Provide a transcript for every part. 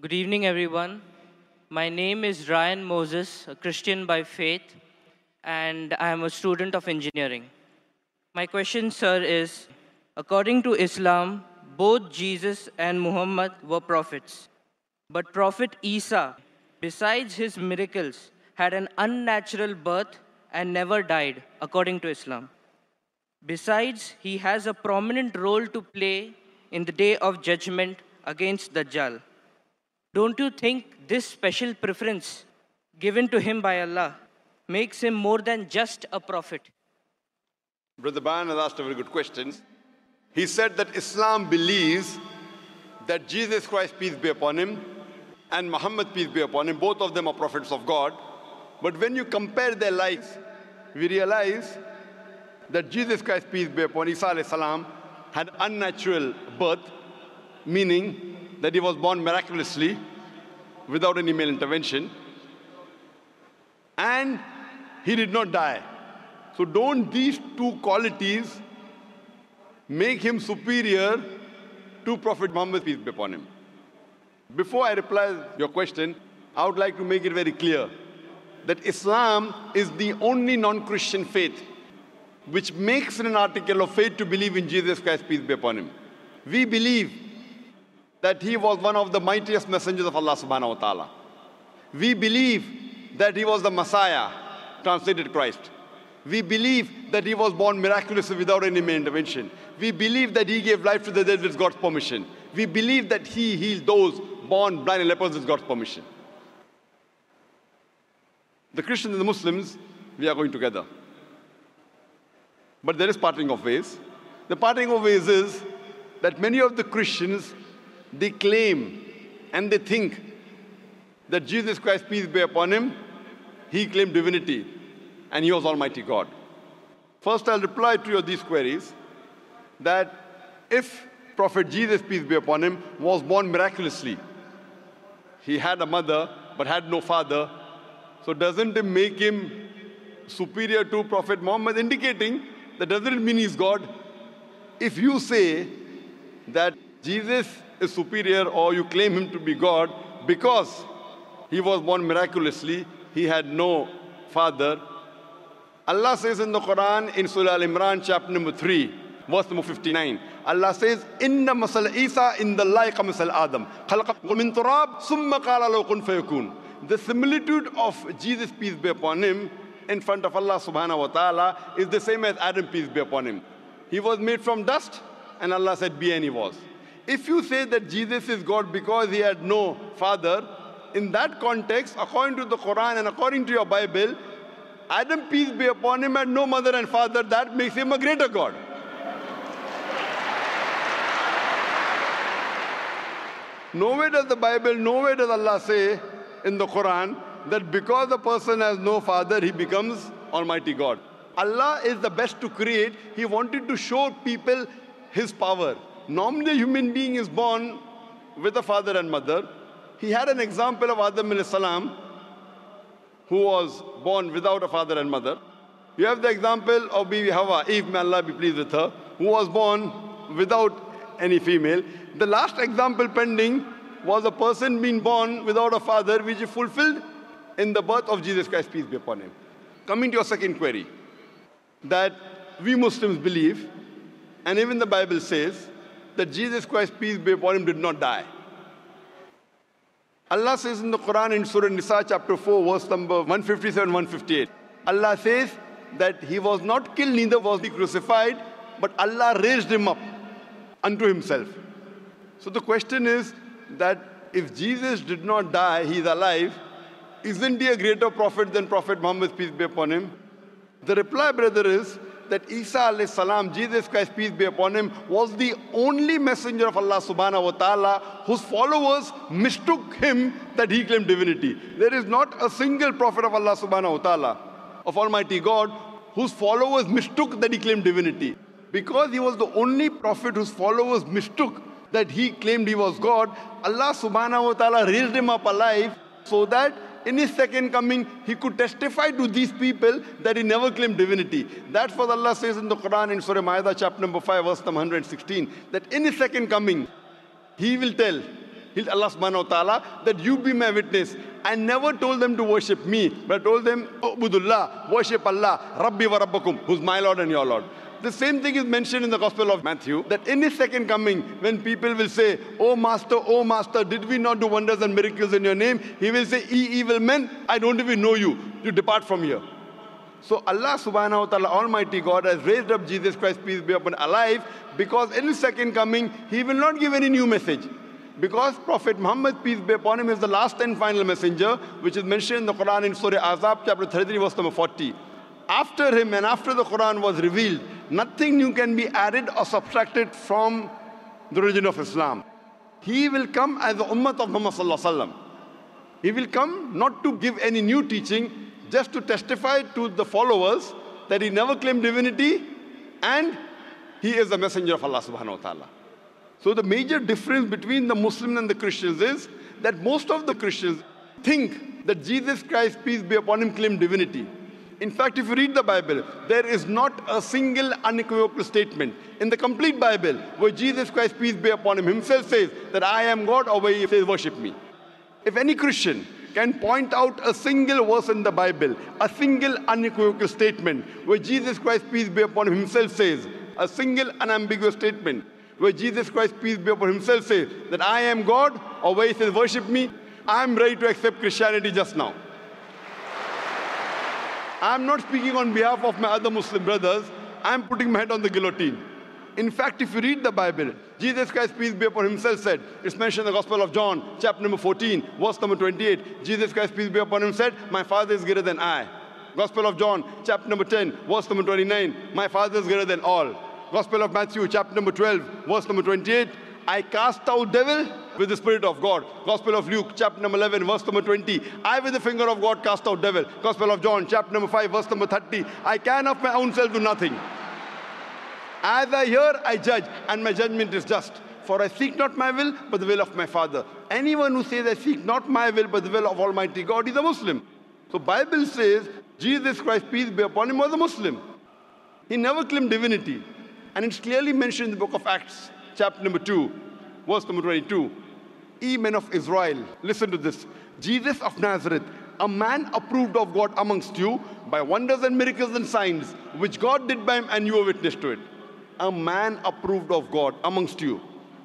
Good evening, everyone. My name is Ryan Moses, a Christian by faith, and I am a student of engineering. My question, sir, is according to Islam, both Jesus and Muhammad were prophets. But Prophet Isa, besides his miracles, had an unnatural birth and never died, according to Islam. Besides, he has a prominent role to play in the day of judgment against Dajjal. Don't you think this special preference given to him by Allah makes him more than just a prophet? Brother Bayan has asked a very good question. He said that Islam believes that Jesus Christ, peace be upon him, and Muhammad, peace be upon him, both of them are prophets of God. But when you compare their lives, we realize that Jesus Christ, peace be upon Isa alayhi salam, had unnatural birth, meaning that he was born miraculously without any male intervention, and he did not die. So don't these two qualities make him superior to Prophet Muhammad, peace be upon him? Before I reply your question, I would like to make it very clear that Islam is the only non-Christian faith which makes it an article of faith to believe in Jesus Christ, peace be upon him. We believe that he was one of the mightiest messengers of Allah subhanahu wa ta'ala. We believe that he was the Messiah, translated Christ. We believe that he was born miraculously without any male intervention. We believe that he gave life to the dead with God's permission. We believe that he healed those born blind and lepers with God's permission. The Christians and the Muslims, we are going together. But there is parting of ways. The parting of ways is that many of the Christians, they claim and they think that Jesus Christ, peace be upon him, he claimed divinity and he was Almighty God. First, I'll reply to these queries that if Prophet Jesus, peace be upon him, was born miraculously, he had a mother but had no father, so doesn't it make him superior to Prophet Muhammad, indicating that doesn't mean he's God? If you say that Jesus is superior or you claim him to be God because he was born miraculously, he had no father. Allah says in the Quran in Surah Al-Imran chapter number 3, verse number 59, Allah says, Inna masal Isa in the like masal Adam. Khalaqahu min turab, summa qala lahu kun fayakun. The similitude of Jesus, peace be upon him, in front of Allah subhanahu wa ta'ala is the same as Adam, peace be upon him. He was made from dust and Allah said, be, and he was. If you say that Jesus is God because he had no father, in that context, according to the Quran and according to your Bible, Adam, peace be upon him, had no mother and father. That makes him a greater God. Nowhere does the Bible, nowhere does Allah say in the Quran that because a person has no father, he becomes Almighty God. Allah is the best to create. He wanted to show people his power. Normally, a human being is born with a father and mother. He had an example of Adam alayhi salam, who was born without a father and mother. You have the example of Bibi Hawa, Eve, may Allah be pleased with her, who was born without any female. The last example pending was a person being born without a father, which is fulfilled in the birth of Jesus Christ, peace be upon him. Coming to your second query, that we Muslims believe, and even the Bible says, that Jesus Christ, peace be upon him, did not die. Allah says in the Quran in Surah Nisa chapter 4, verse number 157, 158, Allah says that he was not killed, neither was he crucified, but Allah raised him up unto himself. So the question is that if Jesus did not die, he is alive, isn't he a greater prophet than Prophet Muhammad, peace be upon him? The reply, brother, is that Isa alayhi salam, Jesus Christ, peace be upon him, was the only messenger of Allah subhanahu wa ta'ala whose followers mistook him that he claimed divinity. There is not a single prophet of Allah subhanahu wa ta'ala, of Almighty God, whose followers mistook that he claimed divinity. Because he was the only prophet whose followers mistook that he claimed he was God, Allah subhanahu wa ta'ala raised him up alive so that in his second coming, he could testify to these people that he never claimed divinity. That's what Allah says in the Quran in Surah Ma'idah chapter number 5, verse number 116, that in his second coming, he will tell Allah subhanahu wa ta'ala, that you be my witness. I never told them to worship me, but I told them, Ubudullah, worship Allah, Rabbi wa Rabbakum, who's my Lord and your Lord. The same thing is mentioned in the Gospel of Matthew, that in his second coming, when people will say, oh Master, did we not do wonders and miracles in your name? He will say, ye evil men, I don't even know you. You depart from here. So Allah subhanahu wa ta'ala, Almighty God, has raised up Jesus Christ, peace be upon him, alive, because in his second coming, he will not give any new message. Because Prophet Muhammad, peace be upon him, is the last and final messenger, which is mentioned in the Quran in Surah Azab, chapter 33, verse number 40. After him and after the Quran was revealed, nothing new can be added or subtracted from the religion of Islam. He will come as the ummah of Muhammad sallallahu alaihi wasallam. He will come not to give any new teaching, just to testify to the followers that he never claimed divinity and he is a messenger of Allah subhanahu wa ta'ala. So the major difference between the Muslims and the Christians is that most of the Christians think that Jesus Christ, peace be upon him, claimed divinity. In fact, if you read the Bible, there is not a single unequivocal statement in the complete Bible where Jesus Christ, peace be upon him, himself says that I am God, or where he says worship me. If any Christian can point out a single verse in the Bible, a single unequivocal statement where Jesus Christ, peace be upon him, himself says, a single unambiguous statement where Jesus Christ, peace be upon him, himself says that I am God, or where he says worship me, I am ready to accept Christianity just now. I am not speaking on behalf of my other Muslim brothers. I am putting my head on the guillotine. In fact, if you read the Bible, Jesus Christ, peace be upon him, himself said, it's mentioned in the Gospel of John, chapter number 14, verse number 28. Jesus Christ, peace be upon him, said, my Father is greater than I. Gospel of John, chapter number 10, verse number 29, my Father is greater than all. Gospel of Matthew, chapter number 12, verse number 28, I cast out devil with the Spirit of God. Gospel of Luke, chapter number 11, verse number 20, I with the finger of God cast out devil. Gospel of John, chapter number 5, verse number 30, I can of my own self do nothing. As I hear, I judge, and my judgment is just. For I seek not my will, but the will of my Father. Anyone who says, I seek not my will, but the will of Almighty God, is a Muslim. So Bible says, Jesus Christ, peace be upon him, was a Muslim. He never claimed divinity. And it's clearly mentioned in the book of Acts, chapter number 2, verse number 22. Ye men of Israel, listen to this. Jesus of Nazareth, a man approved of God amongst you by wonders and miracles and signs, which God did by him, and you are witness to it. A man approved of God amongst you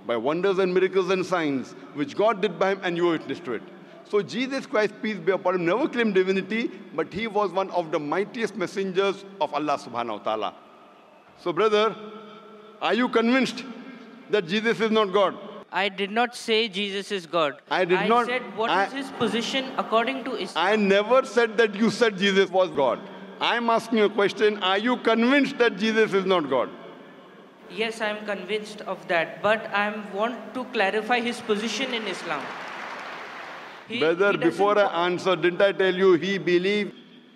by wonders and miracles and signs, which God did by him, and you are witness to it. So Jesus Christ, peace be upon him, never claimed divinity, but he was one of the mightiest messengers of Allah subhanahu wa ta'ala. So brother, are you convinced that Jesus is not God? I did not say Jesus is God. I said what is his position according to Islam. I never said that you said Jesus was God. I'm asking you a question. Are you convinced that Jesus is not God? Yes, I am convinced of that, but I want to clarify his position in Islam. Brother, before I answer, didn't I tell you he believed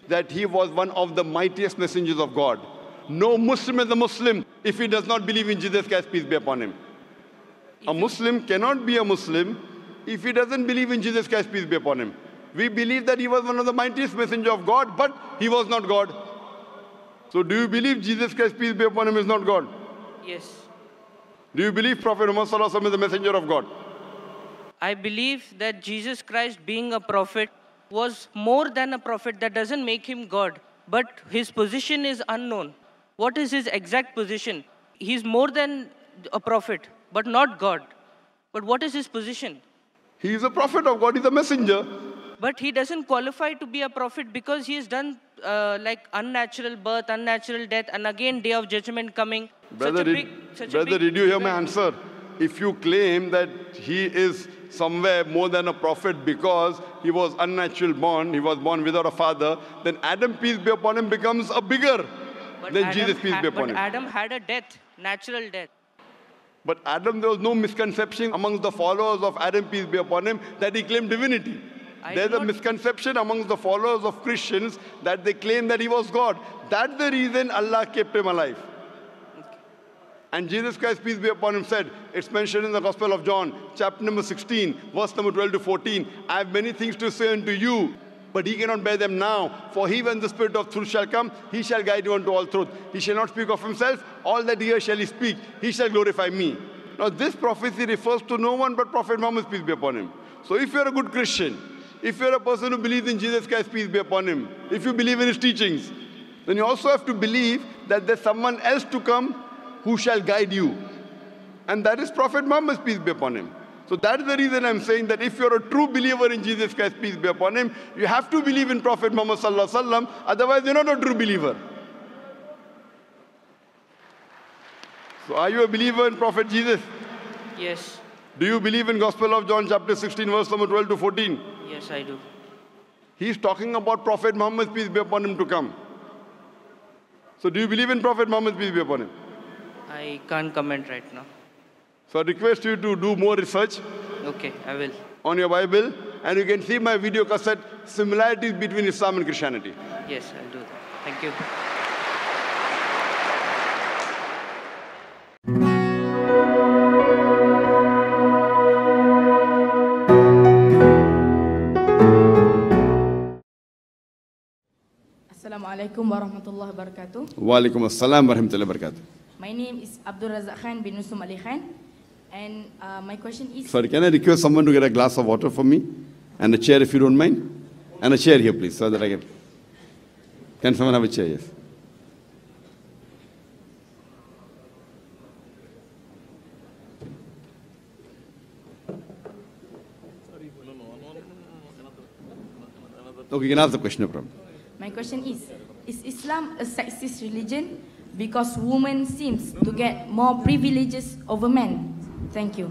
that he was one of the mightiest messengers of God? No Muslim is a Muslim if he does not believe in Jesus Christ, peace be upon him. A Muslim cannot be a Muslim if he doesn't believe in Jesus Christ, peace be upon him. We believe that he was one of the mightiest messengers of God, but he was not God. So do you believe Jesus Christ, peace be upon him, is not God? Yes. Do you believe Prophet Muhammad sallallahu alaihi wasallam is the messenger of God? I believe that Jesus Christ, being a prophet, was more than a prophet. That doesn't make him God, but his position is unknown. What is his exact position? He's more than a prophet, but not God. But what is his position? He is a prophet of God, he's a messenger. But he doesn't qualify to be a prophet because he has done like unnatural birth, unnatural death, and again day of judgment coming. Brother, did you hear my answer? If you claim that he is somewhere more than a prophet because he was unnatural born, he was born without a father, then Adam, peace be upon him, becomes a bigger than Jesus, peace be upon him. But Adam had a death, natural death. But Adam, there was no misconception amongst the followers of Adam, peace be upon him, that he claimed divinity. There's a misconception amongst the followers of Christians that they claim that he was God. That's the reason Allah kept him alive. And Jesus Christ, peace be upon him, said, it's mentioned in the Gospel of John, chapter number 16, verse number 12 to 14, I have many things to say unto you, but he cannot bear them now. For he, when the Spirit of truth shall come, he shall guide you unto all truth. He shall not speak of himself, all that he hears shall he speak. He shall glorify me. Now this prophecy refers to no one but Prophet Muhammad, peace be upon him. So if you're a good Christian, if you're a person who believes in Jesus Christ, peace be upon him, if you believe in his teachings, then you also have to believe that there's someone else to come who shall guide you. And that is Prophet Muhammad, peace be upon him. So that is the reason I'm saying that if you're a true believer in Jesus Christ, peace be upon him, you have to believe in Prophet Muhammad sallallahu alaihi wasallam, otherwise you're not a true believer. So are you a believer in Prophet Jesus? Yes. Do you believe in Gospel of John chapter 16 verse number 12 to 14? Yes, I do. He's talking about Prophet Muhammad, peace be upon him, to come. So do you believe in Prophet Muhammad, peace be upon him? I can't comment right now. So I request you to do more research Okay, I will. on your Bible, and you can see my video cassette, similarities between Islam and Christianity. Yes, I'll do that. Thank you. Assalamualaikum warahmatullahi wabarakatuh. Wa alaikum assalam wa rahmatullahi wa barakatuh. My name is Abdul Razak Khan bin Nusum Ali Khan, and my question is... Sorry, can I request someone to get a glass of water for me? And a chair if you don't mind? And a chair here, please, so that I can... Can someone have a chair? Yes. Okay, you can ask the question, no problem. My question is Islam a sexist religion because women seems to get more privileges over men? Thank you.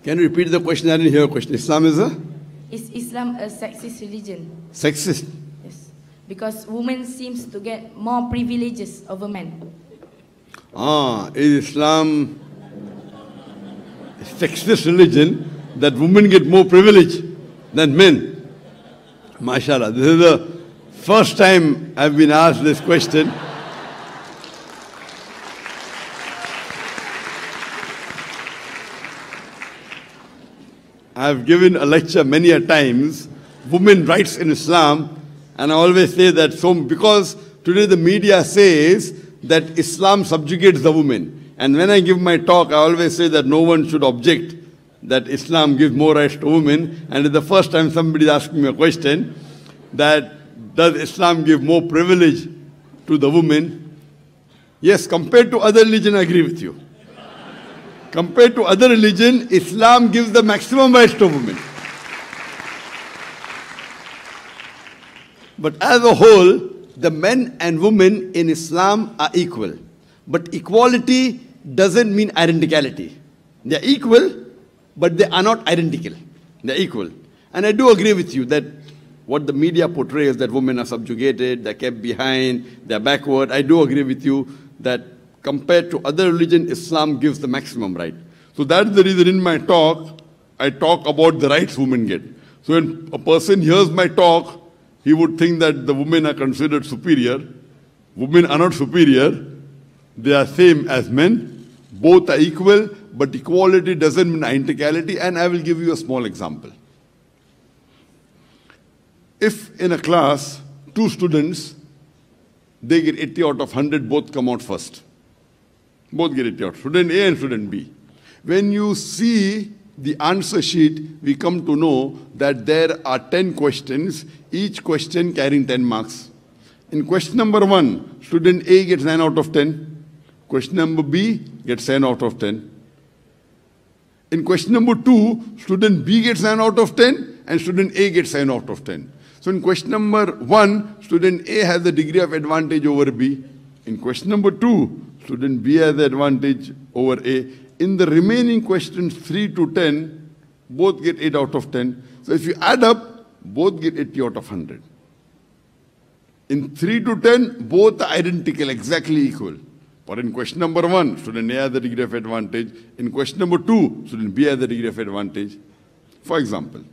Can you repeat the question? I didn't hear a question. Islam is a? Is Islam a sexist religion? Sexist. Yes. Because women seems to get more privileges over men. Is Islam a sexist religion that women get more privilege than men? MashaAllah, this is the first time I've been asked this question. I've given a lecture many a times, women rights in Islam, and I always say that because today the media says that Islam subjugates the woman. And when I give my talk, I always say that no one should object that Islam gives more rights to women. And it's the first time somebody is asking me a question that does Islam give more privilege to the woman? Yes, compared to other religion, I agree with you. Compared to other religion, Islam gives the maximum rights to women. But as a whole, the men and women in Islam are equal. But equality doesn't mean identicality. They are equal, but they are not identical. They are equal. And I do agree with you that what the media portrays, that women are subjugated, they're kept behind, they're backward. I do agree with you that compared to other religion, Islam gives the maximum right. So that's the reason in my talk, I talk about the rights women get. So when a person hears my talk, he would think that the women are considered superior. Women are not superior. They are same as men. Both are equal, but equality doesn't mean identicality. And I will give you a small example. If in a class, 2 students, they get 80 out of 100, both come out first. Both get 80 out, student A and student B. When you see the answer sheet, we come to know that there are 10 questions, each question carrying 10 marks. In question number 1, student A gets 9 out of 10. Question number B gets 10 out of 10. In question number 2, student B gets 9 out of 10 and student A gets 9 out of 10. So in question number 1, student A has the degree of advantage over B. In question number 2, student B has the advantage over A. In the remaining questions 3 to 10, both get 8 out of 10. So if you add up, both get 80 out of 100. In 3 to 10, both are identical, exactly equal. But in question number 1, student A has the degree of advantage. In question number 2, student B has the degree of advantage. For example,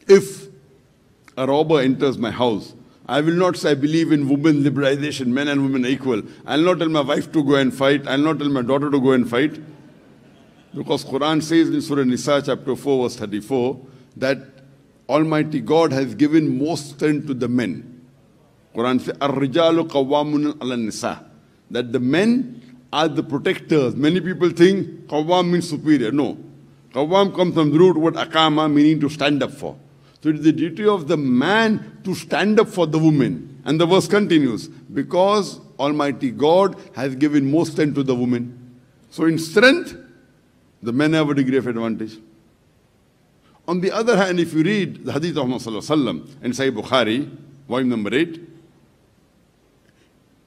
if a robber enters my house, I will not say I believe in women liberalization, men and women are equal. I will not tell my wife to go and fight. I will not tell my daughter to go and fight. Because Quran says in Surah Nisa chapter 4 verse 34 that Almighty God has given more strength to the men. Quran says, Ar-rijalu qawwamun ala nisa. that the men are the protectors. Many people think Qawwam means superior. No. Qawwam comes from the root word Aqama, meaning to stand up for. So it is the duty of the man to stand up for the woman. And the verse continues, because Almighty God has given more strength to the woman. So in strength, the men have a degree of advantage. On the other hand, if you read the hadith of Muhammad in Sahih Bukhari, volume number 8,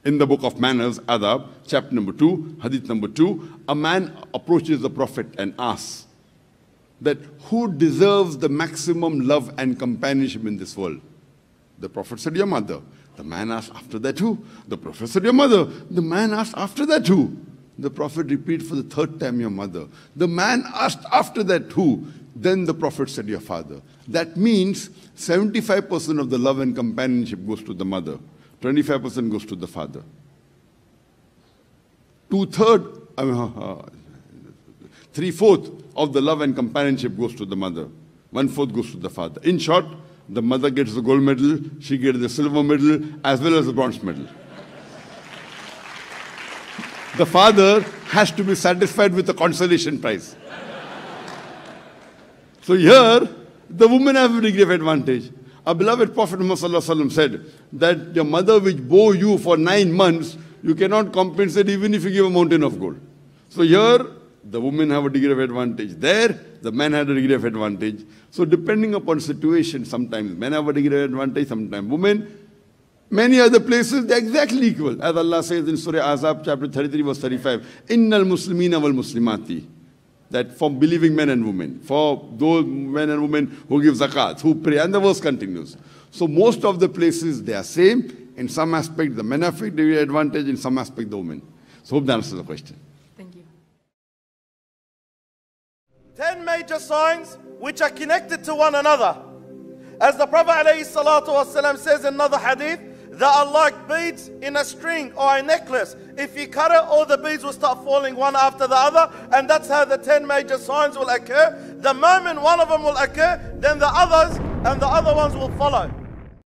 in the book of manners, Adab, chapter number 2, hadith number 2, a man approaches the Prophet and asks that who deserves the maximum love and companionship in this world? The Prophet said, your mother. The man asked, after that who? The Prophet said, your mother. The man asked, after that who? The Prophet repeated for the third time, your mother. The man asked, after that who? Then the Prophet said, your father. That means 75% of the love and companionship goes to the mother. 25% goes to the father. 3/4 of the love and companionship goes to the mother. 1/4 goes to the father. In short, the mother gets the gold medal, she gets the silver medal, as well as the bronze medal. The father has to be satisfied with the consolation prize. So here, the women have a degree of advantage. Our beloved Prophet Muhammad said that your mother which bore you for 9 months, you cannot compensate even if you give a mountain of gold. So here, the women have a degree of advantage. There, the men had a degree of advantage. So depending upon situation, sometimes men have a degree of advantage, sometimes women. Many other places, they're exactly equal. As Allah says in Surah Ahzab, chapter 33, verse 35, Innal Muslimina wal Muslimati. That for believing men and women, for those men and women who give zakat, who pray, and the verse continues. So most of the places, they are same. In some aspect, the men have a degree of advantage, in some aspect, the women. So hope that answers the question. Thank you. 10 major signs which are connected to one another. As the Prophet ﷺ says in another hadith, that are like beads in a string or a necklace. If you cut it, all the beads will start falling one after the other, and that's how the 10 major signs will occur. The moment one of them will occur, then the others and the other ones will follow.